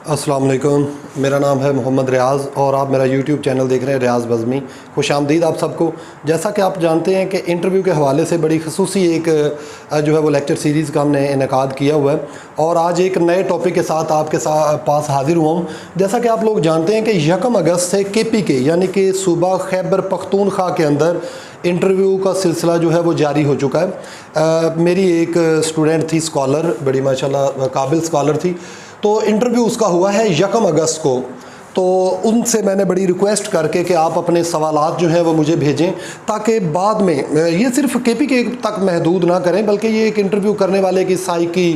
السلام علیکم، میرا نام ہے محمد ریاض اور آپ میرا یوٹیوب چینل دیکھ رہے ہیں ریاض بزمی۔ خوش آمدید آپ سب کو۔ جیسا کہ آپ جانتے ہیں کہ انٹرویو کے حوالے سے بڑی خصوصی ایک جو ہے وہ لیکچر سیریز کا ہم نے انعقاد کیا ہوا ہے، اور آج ایک نئے ٹاپک کے ساتھ آپ کے پاس حاضر ہوا ہوں۔ جیسا کہ آپ لوگ جانتے ہیں کہ 1 اگست سے KPK یعنی کہ صوبہ خیبر پختونخوا کے اندر انٹرویو کا سلسلہ جو ہے وہ جاری ہو چکا ہے۔ میری ایک اسٹوڈنٹ تھی، اسکالر، بڑی ماشاءاللہ قابل اسکالر تھی، تو انٹرویو اس کا ہوا ہے 1 اگست کو۔ تو ان سے میں نے بڑی ریکویسٹ کر کے کہ آپ اپنے سوالات جو ہیں وہ مجھے بھیجیں، تاکہ بعد میں یہ صرف KPK تک محدود نہ کریں، بلکہ یہ ایک انٹرویو کرنے والے کی سائیکی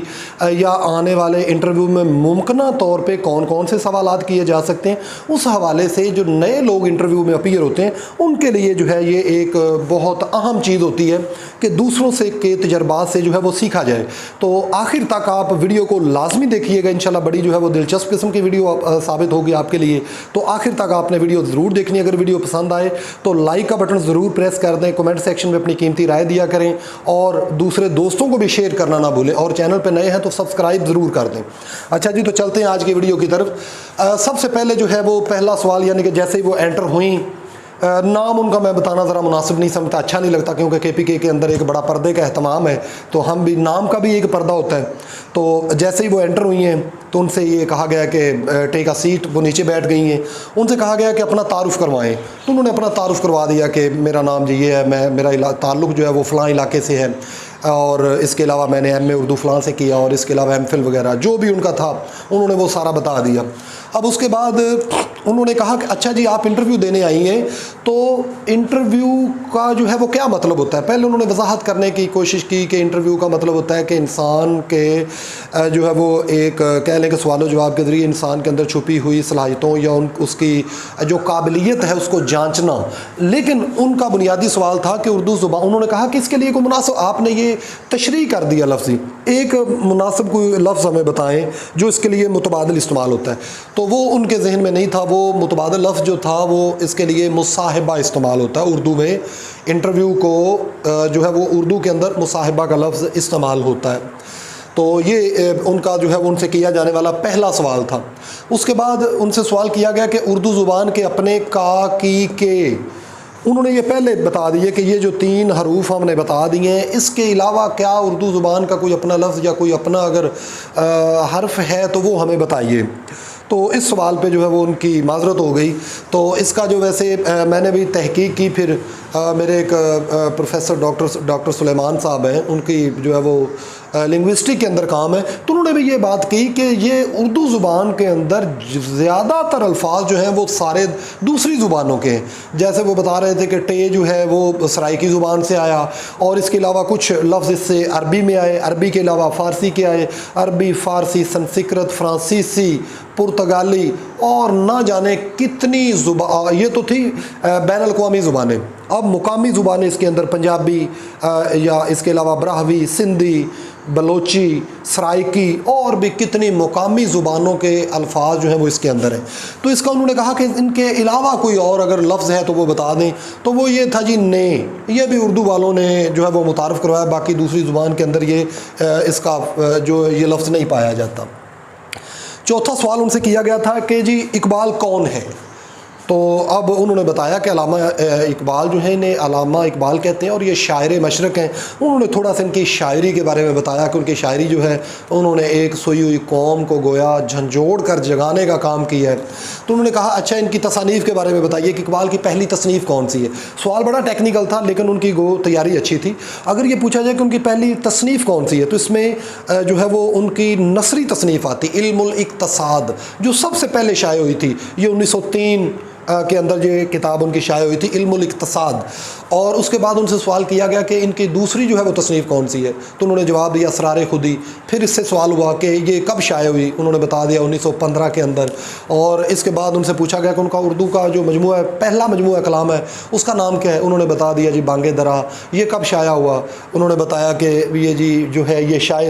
یا آنے والے انٹرویو میں ممکنہ طور پہ کون کون سے سوالات کیے جا سکتے ہیں، اس حوالے سے جو نئے لوگ انٹرویو میں اپیئر ہوتے ہیں ان کے لیے جو ہے یہ ایک بہت اہم چیز ہوتی ہے کہ دوسروں سے کے تجربات سے جو ہے وہ سیکھا جائے۔ تو آخر تک آپ ویڈیو کو لازمی دیکھیے گا، انشاءاللہ بڑی جو ہے وہ دلچسپ قسم کی ویڈیو ثابت ہوگی آپ کے لیے۔ تو آخر تک آپ نے ویڈیو ضرور دیکھنی ہے۔ اگر ویڈیو پسند آئے تو لائک کا بٹن ضرور پریس کر دیں، کمنٹ سیکشن میں اپنی قیمتی رائے دیا کریں، اور دوسرے دوستوں کو بھی شیئر کرنا نہ بھولیں، اور چینل پہ نئے ہیں تو سبسکرائب ضرور کر دیں۔ اچھا جی، تو چلتے ہیں آج کی ویڈیو کی طرف۔ سب سے پہلے جو ہے وہ پہلا سوال، یعنی کہ جیسے ہی وہ انٹر ہوئیں، نام ان کا میں بتانا ذرا مناسب نہیں سمجھتا، اچھا نہیں لگتا، کیونکہ KPK کے اندر ایک بڑا پردے کا اہتمام ہے، تو ہم بھی نام کا بھی ایک پردہ ہوتا ہے۔ تو جیسے ہی وہ انٹر ہوئی ہیں تو ان سے یہ کہا گیا کہ ٹیک اے سیٹ، وہ نیچے بیٹھ گئی ہیں۔ ان سے کہا گیا کہ اپنا تعارف کروائیں، تو انہوں نے اپنا تعارف کروا دیا کہ میرا نام جی یہ ہے، میرا تعلق جو ہے وہ فلاں علاقے سے ہے، اور اس کے علاوہ میں نے MA اردو فلاں سے کیا، اور اس کے علاوہ MPhil وغیرہ جو بھی ان کا تھا انہوں نے وہ سارا بتا دیا۔ اب اس کے بعد انہوں نے کہا کہ اچھا جی آپ انٹرویو دینے آئی ہیں، تو انٹرویو کا جو ہے وہ کیا مطلب ہوتا ہے۔ پہلے انہوں نے وضاحت کرنے کی کوشش کی کہ انٹرویو کا مطلب ہوتا ہے کہ انسان کے جو ہے وہ ایک کہہ لیں کہ سوال و جواب کے ذریعے انسان کے اندر چھپی ہوئی صلاحیتوں یا اس کی جو قابلیت ہے اس کو جانچنا۔ لیکن ان کا بنیادی سوال تھا کہ اردو زبان، انہوں نے کہا کہ اس کے لیے کوئی مناسب، آپ نے یہ تشریح کر دیا لفظی، ایک مناسب کوئی لفظ ہمیں بتائیں جو اس کے لیے متبادل استعمال ہوتا ہے۔ تو وہ ان کے ذہن میں نہیں تھا، وہ متبادل لفظ جو تھا وہ اس کے لیے مصاحبہ استعمال ہوتا ہے اردو میں۔ انٹرویو کو جو ہے وہ اردو کے اندر مصاحبہ کا لفظ استعمال ہوتا ہے۔ تو یہ ان کا جو ہے وہ ان سے کیا جانے والا پہلا سوال تھا۔ اس کے بعد ان سے سوال کیا گیا کہ اردو زبان کے اپنے کا کی کے، انہوں نے یہ پہلے بتا دیے کہ یہ جو 3 حروف ہم نے بتا دیے ہیں، اس کے علاوہ کیا اردو زبان کا کوئی اپنا لفظ یا کوئی اپنا اگر حرف ہے تو وہ ہمیں بتائیے۔ تو اس سوال پہ جو ہے وہ ان کی معذرت ہو گئی۔ تو اس کا جو ویسے میں نے بھی تحقیق کی، پھر میرے ایک پروفیسر ڈاکٹر سلیمان صاحب ہیں، ان کی جو ہے وہ لنگوسٹک کے اندر کام ہے، تو انہوں نے بھی یہ بات کی کہ یہ اردو زبان کے اندر زیادہ تر الفاظ جو ہیں وہ سارے دوسری زبانوں کے ہیں۔ جیسے وہ بتا رہے تھے کہ ٹے جو ہے وہ سرائیکی زبان سے آیا، اور اس کے علاوہ کچھ لفظ اس سے عربی میں آئے، عربی کے علاوہ فارسی کے آئے، عربی، فارسی، سنسکرت، فرانسیسی، پرتگالی، اور نہ جانے کتنی زبان، یہ تو تھی بین الاقوامی زبانیں۔ اب مقامی زبانیں اس کے اندر پنجابی، یا اس کے علاوہ براہوی، سندھی، بلوچی، سرائیکی، اور بھی کتنی مقامی زبانوں کے الفاظ جو ہیں وہ اس کے اندر ہیں۔ تو اس کا انہوں نے کہا کہ ان کے علاوہ کوئی اور اگر لفظ ہے تو وہ بتا دیں۔ تو وہ یہ تھا جی نے، یہ بھی اردو والوں نے جو ہے وہ متعارف کروایا، باقی دوسری زبان کے اندر یہ اس کا جو یہ لفظ نہیں پایا جاتا۔ چوتھا سوال ان سے کیا گیا تھا کہ جی اقبال کون ہے۔ تو اب انہوں نے بتایا کہ علامہ اقبال جو ہیں، انہیں علامہ اقبال کہتے ہیں، اور یہ شاعر مشرق ہیں۔ انہوں نے تھوڑا سا ان کی شاعری کے بارے میں بتایا کہ ان کی شاعری جو ہے انہوں نے ایک سوئی ہوئی قوم کو گویا جھنجھوڑ کر جگانے کا کام کیا ہے۔ تو انہوں نے کہا اچھا ان کی تصانیف کے بارے میں بتائیے کہ اقبال کی پہلی تصنیف کون سی ہے۔ سوال بڑا ٹیکنیکل تھا، لیکن ان کی تیاری اچھی تھی۔ اگر یہ پوچھا جائے کہ ان کی پہلی تصنیف کون سی ہے، تو اس میں جو ہے وہ ان کی نثری تصنیف آتی، علم الاقتصاد، جو سب سے پہلے شائع ہوئی تھی۔ یہ 1903 کے اندر یہ کتاب ان کی شائع ہوئی تھی، علم الاقتصاد۔ اور اس کے بعد ان سے سوال کیا گیا کہ ان کی دوسری جو ہے وہ تصنیف کون سی ہے، تو انہوں نے جواب دیا اسرار خودی۔ پھر اس سے سوال ہوا کہ یہ کب شائع ہوئی، انہوں نے بتا دیا 1915 کے اندر۔ اور اس کے بعد ان سے پوچھا گیا کہ ان کا اردو کا جو مجموعہ ہے، پہلا مجموعہ کلام ہے، اس کا نام کیا ہے، انہوں نے بتا دیا جی بانگ درا۔ یہ کب شائع ہوا، انہوں نے بتایا کہ یہ جی جو ہے یہ شائع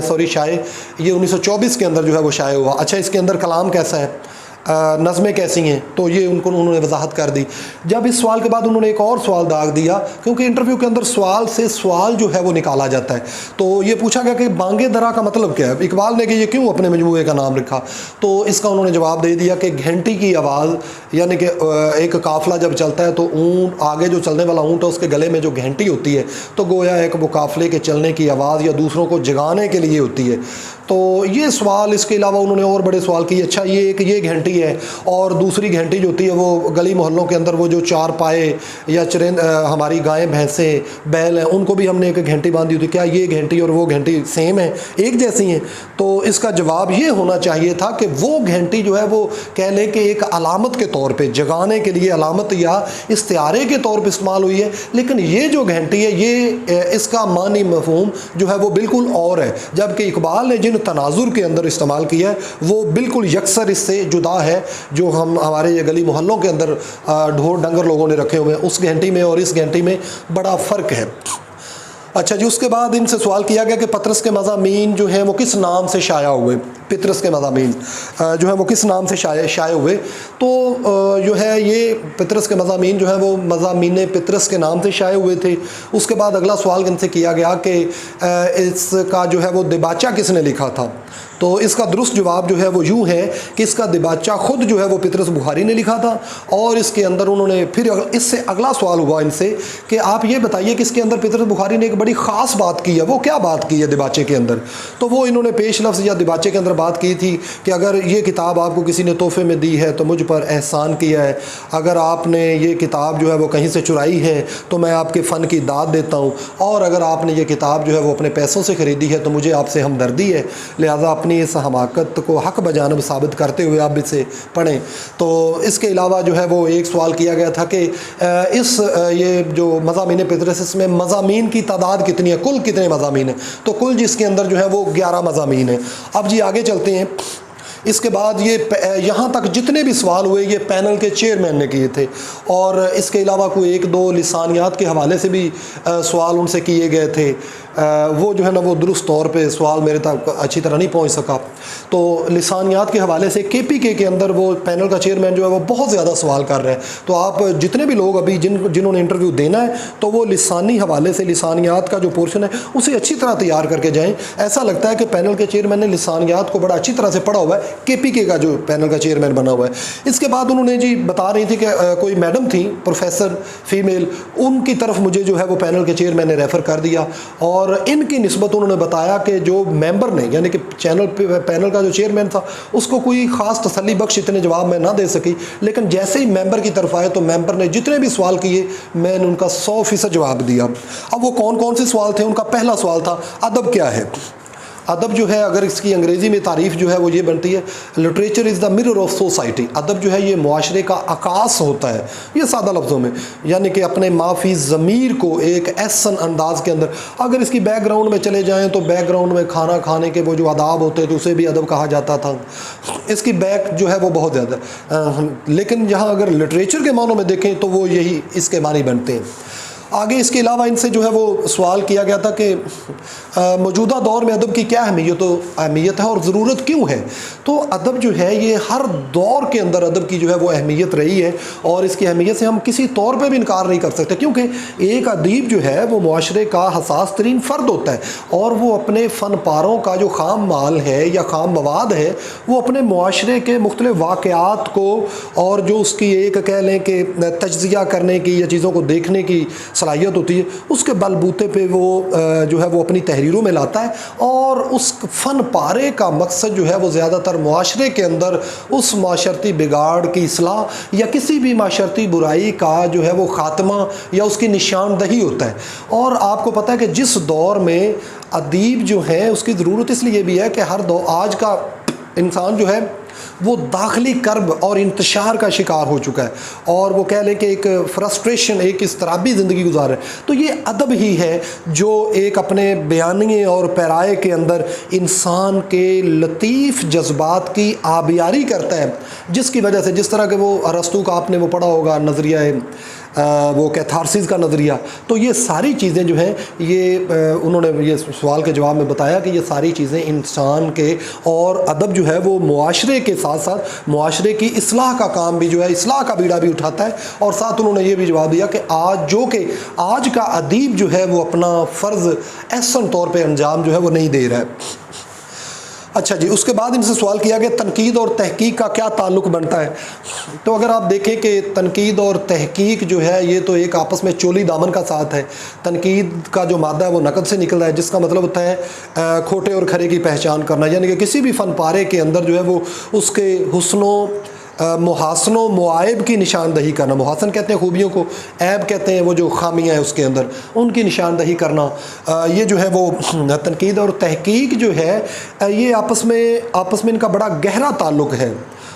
یہ 1924 کے اندر جو ہے وہ شائع ہوا۔ اچھا اس کے اندر کلام کیسا ہے، نظمیں کیسی ہیں، تو یہ انہوں نے وضاحت کر دی۔ جب اس سوال کے بعد انہوں نے ایک اور سوال داغ دیا، کیونکہ انٹرویو کے اندر سوال سے سوال جو ہے وہ نکالا جاتا ہے، تو یہ پوچھا گیا کہ بانگ درا کا مطلب کیا ہے، اقبال نے کہ یہ کیوں اپنے مجموعے کا نام رکھا، تو اس کا انہوں نے جواب دے دیا کہ گھنٹی کی آواز، یعنی کہ ایک قافلہ جب چلتا ہے تو اونٹ آگے جو چلنے والا اونٹ ہے اس کے گلے میں جو گھنٹی ہوتی ہے، تو گویا ایک وہ قافلے کے چلنے کی آواز یا دوسروں کو جگانے کے لیے ہوتی ہے۔ تو یہ سوال، اس کے علاوہ انہوں نے اور بڑے سوال کیے، اچھا یہ گھنٹی ہے اور دوسری گھنٹی جو ہوتی ہے وہ گلی محلوں کے اندر وہ جو چار پائے یا چرند ہماری گائیں بھینسیں بیل ہیں ان کو بھی ہم نے ایک گھنٹی باندھی ہوتی ہے، کیا یہ گھنٹی اور وہ گھنٹی سیم ہے، ایک جیسی ہیں؟ تو اس کا جواب یہ ہونا چاہیے تھا کہ وہ گھنٹی جو ہے وہ کہہ لیں کہ ایک علامت کے طور پہ، جگانے کے لیے علامت یا استعارے کے طور پہ استعمال ہوئی ہے، لیکن یہ جو گھنٹی ہے یہ اس کا معنی مفہوم جو ہے وہ بالکل اور ہے، جبکہ اقبال نے جن تناظر کے اندر استعمال کیا ہے وہ بالکل یکسر اس سے جدا ہے جو ہمارے یہ گلی محلوں کے اندر ڈھور ڈنگر لوگوں نے رکھے ہوئے ہیں، اس گھنٹی میں اور اس گھنٹی میں بڑا فرق ہے۔ اچھا جی، اس کے بعد ان سے سوال کیا گیا کہ پطرس کے مضامین جو ہیں وہ کس نام سے شائع ہوئے، پطرس کے مضامین جو ہیں وہ کس نام سے شائع ہوئے، تو جو ہے یہ پطرس کے مضامین جو ہیں وہ مضامین پطرس کے نام سے شائع ہوئے تھے۔ اس کے بعد اگلا سوال ان سے کیا گیا کہ اس کا جو ہے وہ دباچہ کس نے لکھا تھا، تو اس کا درست جواب جو ہے وہ یوں ہے کہ اس کا دباچہ خود جو ہے وہ پطرس بخاری نے لکھا تھا، اور اس کے اندر انہوں نے پھر اس سے اگلا سوال ہوا ان سے کہ آپ یہ بتائیے کہ اس کے اندر پطرس بخاری نے ایک بڑی خاص بات کی ہے، وہ کیا بات کی ہے دباچے کے اندر، تو وہ انہوں نے پیش لفظ یا دباچے کے اندر بات کی تھی کہ اگر یہ کتاب آپ کو کسی نے تحفے میں دی ہے تو مجھ پر احسان کیا ہے، اگر آپ نے یہ کتاب جو ہے وہ کہیں سے چرائی ہے تو میں آپ کے فن کی داد دیتا ہوں، اور اگر آپ نے یہ کتاب جو ہے وہ اپنے پیسوں سے خریدی ہے تو مجھے آپ سے ہمدردی ہے، لہٰذا اپنی اس حماقت کو حق بجانب ثابت کرتے ہوئے آپ اسے پڑھیں۔ تو اس کے علاوہ جو ہے وہ ایک سوال کیا گیا تھا کہ یہ جو مضامین پطرس، اس میں مضامین کی تعداد کتنی ہے، کل کتنے مضامین ہیں، تو کل جس کے اندر جو ہے وہ 11 مضامین ہیں۔ اب جی آگے چلتے ہیں۔ اس کے بعد یہاں تک جتنے بھی سوال ہوئے یہ پینل کے چیئرمین نے کیے تھے، اور اس کے علاوہ کوئی ایک دو لسانیات کے حوالے سے بھی سوال ان سے کیے گئے تھے، وہ جو ہے نا وہ درست طور پہ سوال میرے تک اچھی طرح نہیں پہنچ سکا۔ تو لسانیات کے حوالے سے KPK کے اندر وہ پینل کا چیئرمین جو ہے وہ بہت زیادہ سوال کر رہے ہیں، تو آپ جتنے بھی لوگ ابھی جنہوں نے انٹرویو دینا ہے تو وہ لسانی حوالے سے لسانیات کا جو پورشن ہے اسے اچھی طرح تیار کر کے جائیں۔ ایسا لگتا ہے کہ پینل کے چیئرمین نے لسانیات کو بڑا اچھی طرح سے پڑھا ہوا ہے، KPK کا جو پینل کا چیئرمین بنا ہوا ہے۔ اس کے بعد انہوں نے جی بتا رہی تھی کہ کوئی میڈم تھیں پروفیسر فیمیل، ان کی طرف مجھے جو ہے وہ پینل کے چیئرمین نے ریفر کر دیا، اور ان کی نسبت انہوں نے بتایا کہ جو ممبر نے، یعنی کہ پینل کا جو چیئرمین تھا اس کو کوئی خاص تسلی بخش اتنے جواب میں نہ دے سکی، لیکن جیسے ہی ممبر کی طرف آئے تو ممبر نے جتنے بھی سوال کیے میں نے ان کا 100% جواب دیا۔ اب وہ کون کون سے سوال تھے؟ ان کا پہلا سوال تھا ادب کیا ہے۔ ادب جو ہے اگر اس کی انگریزی میں تعریف جو ہے وہ یہ بنتی ہے literature is the mirror of society, ادب جو ہے یہ معاشرے کا عکاس ہوتا ہے، یہ سادہ لفظوں میں، یعنی کہ اپنے معافی ضمیر کو ایک احسن انداز کے اندر، اگر اس کی بیک گراؤنڈ میں چلے جائیں تو بیک گراؤنڈ میں کھانا کھانے کے وہ جو آداب ہوتے تھے اسے بھی ادب کہا جاتا تھا، اس کی بیک جو ہے وہ بہت زیادہ، لیکن یہاں اگر لٹریچر کے معنوں میں دیکھیں تو وہ یہی اس کے معنی بنتے ہیں۔ آگے اس کے علاوہ ان سے جو ہے وہ سوال کیا گیا تھا کہ موجودہ دور میں ادب کی کیا اہمیت ہے اور ضرورت کیوں ہے؟ تو ادب جو ہے یہ ہر دور کے اندر ادب کی جو ہے وہ اہمیت رہی ہے، اور اس کی اہمیت سے ہم کسی طور پہ بھی انکار نہیں کر سکتے، کیونکہ ایک ادیب جو ہے وہ معاشرے کا حساس ترین فرد ہوتا ہے، اور وہ اپنے فن پاروں کا جو خام مال ہے یا خام مواد ہے وہ اپنے معاشرے کے مختلف واقعات کو، اور جو اس کی ایک کہہ لیں کہ تجزیہ کرنے کی یا چیزوں کو دیکھنے کی صلاحیت ہوتی ہے، اس کے بل بوتے پہ وہ جو ہے وہ اپنی تحریروں میں لاتا ہے، اور اس فن پارے کا مقصد جو ہے وہ زیادہ تر معاشرے کے اندر اس معاشرتی بگاڑ کی اصلاح یا کسی بھی معاشرتی برائی کا جو ہے وہ خاتمہ یا اس کی نشاندہی ہوتا ہے۔ اور آپ کو پتہ ہے کہ جس دور میں ادیب جو ہیں اس کی ضرورت اس لیے بھی ہے کہ ہر دور آج کا انسان جو ہے وہ داخلی کرب اور انتشار کا شکار ہو چکا ہے، اور وہ کہہ لیں کہ ایک فرسٹریشن، ایک اضطرابی زندگی گزار ہے، تو یہ ادب ہی ہے جو ایک اپنے بیانیے اور پیرائے کے اندر انسان کے لطیف جذبات کی آبیاری کرتا ہے، جس کی وجہ سے جس طرح کہ وہ ارسطو کا آپ نے وہ پڑھا ہوگا نظریہ وہ کیتھارسس کا نظریہ، تو یہ ساری چیزیں جو ہیں یہ انہوں نے یہ سوال کے جواب میں بتایا کہ یہ ساری چیزیں انسان کے، اور ادب جو ہے وہ معاشرے کے ساتھ ساتھ معاشرے کی اصلاح کا کام بھی جو ہے، اصلاح کا بیڑا بھی اٹھاتا ہے، اور ساتھ انہوں نے یہ بھی جواب دیا کہ آج کا ادیب جو ہے وہ اپنا فرض احسن طور پہ انجام جو ہے وہ نہیں دے رہا ہے۔ اچھا جی، اس کے بعد ان سے سوال کیا کہ تنقید اور تحقیق کا کیا تعلق بنتا ہے؟ تو اگر آپ دیکھیں کہ تنقید اور تحقیق جو ہے یہ تو ایک آپس میں چولی دامن کا ساتھ ہے۔ تنقید کا جو مادہ ہے وہ نقد سے نکل رہا ہے، جس کا مطلب ہوتا ہے کھوٹے اور کھرے کی پہچان کرنا، یعنی کہ کسی بھی فن پارے کے اندر جو ہے وہ اس کے حسن و محاسن و معائب کی نشاندہی کرنا۔ محاسن کہتے ہیں خوبیوں کو، عیب کہتے ہیں وہ جو خامیاں ہیں اس کے اندر، ان کی نشاندہی کرنا، یہ جو ہے وہ تنقید اور تحقیق جو ہے یہ آپس میں ان کا بڑا گہرا تعلق ہے۔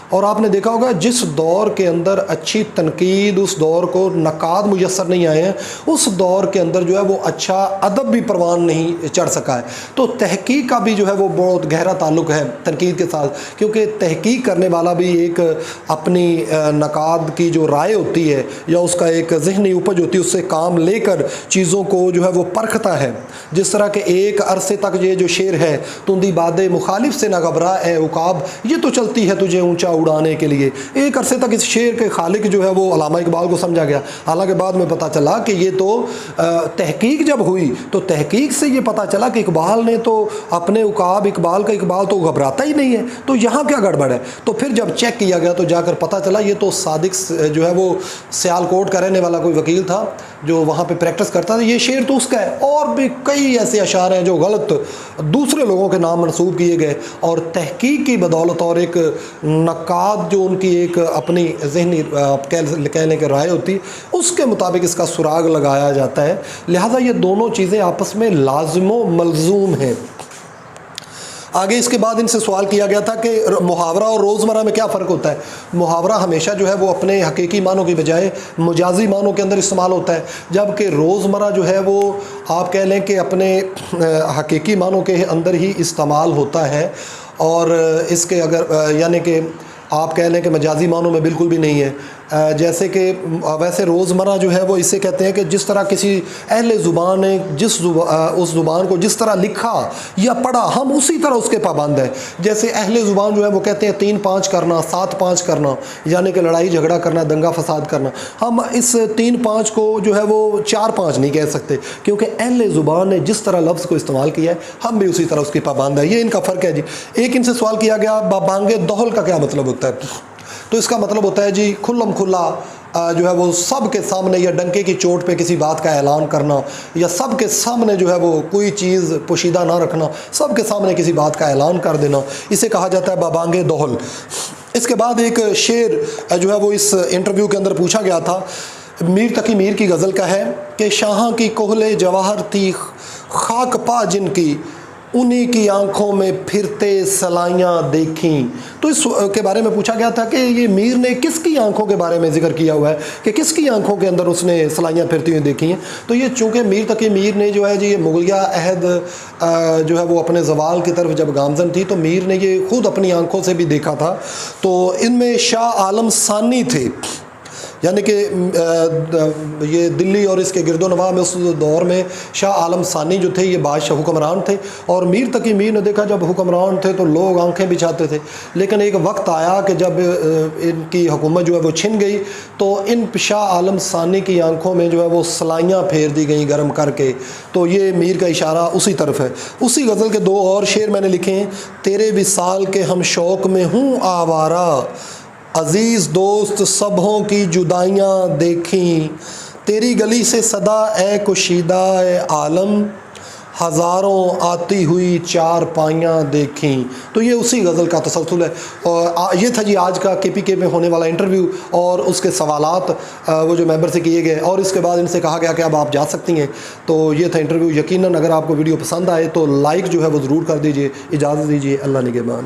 اور آپ نے دیکھا ہوگا جس دور کے اندر اچھی تنقید، اس دور کو نقاد میسر نہیں آئے ہیں، اس دور کے اندر جو ہے وہ اچھا ادب بھی پروان نہیں چڑھ سکا ہے۔ تو تحقیق کا بھی جو ہے وہ بہت گہرا تعلق ہے تنقید کے ساتھ، کیونکہ تحقیق کرنے والا بھی ایک اپنی نقاد کی جو رائے ہوتی ہے یا اس کا ایک ذہنی اپج ہوتی ہے، اس سے کام لے کر چیزوں کو جو ہے وہ پرکھتا ہے۔ جس طرح کہ ایک عرصے تک یہ جو شعر ہے، تندی باد مخالف سے نہ گھبرا اے عقاب، یہ تو چلتی ہے تجھے اونچا اڑانے کے لیے، ایک عرصے تک اس شعر کے خالق جو ہے وہ علامہ اقبال کو سمجھا گیا، حالانکہ بعد میں پتہ چلا کہ یہ تو تحقیق جب ہوئی تو تحقیق سے یہ پتہ چلا کہ اقبال نے تو اپنے عقاب، اقبال تو گھبراتا ہی نہیں ہے، تو یہاں کیا گڑبڑ ہے؟ تو پھر جب چیک کیا گیا تو جا کر پتہ چلا یہ تو صادق جو ہے وہ سیالکوٹ کا رہنے والا کوئی وکیل تھا جو وہاں پہ پریکٹس کرتا تھا، یہ شعر تو اس کا ہے، اور بھی کئی ایسے اشعار ہیں جو غلط دوسرے لوگوں کے نام منسوب کیے گئے، اور تحقیق کی بدولت اور ایک نقاد جو ان کی ایک اپنی ذہنی کہنے کے رائے ہوتی اس کے مطابق اس کا سراغ لگایا جاتا ہے۔ لہٰذا یہ دونوں چیزیں آپس میں لازم و ملزوم ہیں۔ آگے اس کے بعد ان سے سوال کیا گیا تھا کہ محاورہ اور روزمرہ میں کیا فرق ہوتا ہے؟ محاورہ ہمیشہ جو ہے وہ اپنے حقیقی معنوں کی بجائے مجازی معنوں کے اندر استعمال ہوتا ہے، جبکہ روزمرہ جو ہے وہ آپ کہہ لیں کہ اپنے حقیقی معنوں کے اندر ہی استعمال ہوتا ہے، اور اس کے اگر یعنی کہ آپ کہہ لیں کہ مجازی معنوں میں بالکل بھی نہیں ہے۔ جیسے کہ ویسے روزمرہ جو ہے وہ اسے کہتے ہیں کہ جس طرح کسی اہل زبان نے اس زبان کو جس طرح لکھا یا پڑھا ہم اسی طرح اس کے پابند ہیں۔ جیسے اہل زبان جو ہے وہ کہتے ہیں 3-5 کرنا، 7-5 کرنا، یعنی کہ لڑائی جھگڑا کرنا، دنگا فساد کرنا، ہم اس 3-5 کو جو ہے وہ 4-5 نہیں کہہ سکتے، کیونکہ اہل زبان نے جس طرح لفظ کو استعمال کیا ہے ہم بھی اسی طرح اس کی پابند ہیں۔ یہ ان کا فرق ہے جی۔ ایک ان سے سوال کیا گیا بابانگ دہل کا کیا مطلب ہوتا ہے؟ تو اس کا مطلب ہوتا ہے جی کھلم کھلا جو ہے وہ سب کے سامنے یا ڈنکے کی چوٹ پہ کسی بات کا اعلان کرنا، یا سب کے سامنے جو ہے وہ کوئی چیز پوشیدہ نہ رکھنا، سب کے سامنے کسی بات کا اعلان کر دینا، اسے کہا جاتا ہے بابانگ دہل۔ اس کے بعد ایک شعر جو ہے وہ اس انٹرویو کے اندر پوچھا گیا تھا، میر تقی میر کی غزل کا ہے کہ شاہاں کی کوہلے جواہر تھی خاک پا جن کی، انہی کی آنکھوں میں پھرتے سلائیاں دیکھیں۔ تو اس کے بارے میں پوچھا گیا تھا کہ یہ میر نے کس کی آنکھوں کے بارے میں ذکر کیا ہوا ہے کہ کس کی آنکھوں کے اندر اس نے سلائیاں پھرتی ہوئی دیکھی ہیں؟ تو یہ چونکہ میر تقی میر نے جو ہے جی یہ مغلیہ عہد جو ہے وہ اپنے زوال کی طرف جب گامزن تھی تو میر نے یہ خود اپنی آنکھوں سے بھی دیکھا تھا۔ تو ان میں شاہ عالم ثانی تھے، یعنی کہ یہ دلی اور اس کے گرد و نواح میں اس دور میں شاہ عالم ثانی جو تھے یہ بادشاہ حکمران تھے، اور میر تقی میر نے دیکھا جب حکمران تھے تو لوگ آنکھیں بچھاتے تھے، لیکن ایک وقت آیا کہ جب ان کی حکومت جو ہے وہ چھن گئی تو ان شاہ عالم ثانی کی آنکھوں میں جو ہے وہ سلائیاں پھیر دی گئیں گرم کر کے۔ تو یہ میر کا اشارہ اسی طرف ہے۔ اسی غزل کے 2 اور شعر میں نے لکھے ہیں، تیرے وصال کے ہم شوق میں ہوں آوارہ، عزیز دوست سبھوں کی جدائیاں دیکھیں، تیری گلی سے صدا اے کشیدہ اے عالم، ہزاروں آتی ہوئی 4 پائیاں دیکھیں۔ تو یہ اسی غزل کا تسلسل ہے، اور یہ تھا جی آج کا KPK میں ہونے والا انٹرویو اور اس کے سوالات وہ جو ممبر سے کیے گئے، اور اس کے بعد ان سے کہا گیا کہ اب آپ جا سکتی ہیں۔ تو یہ تھا انٹرویو۔ یقیناً اگر آپ کو ویڈیو پسند آئے تو لائک جو ہے وہ ضرور کر دیجئے۔ اجازت دیجیے، اللہ نگہبان۔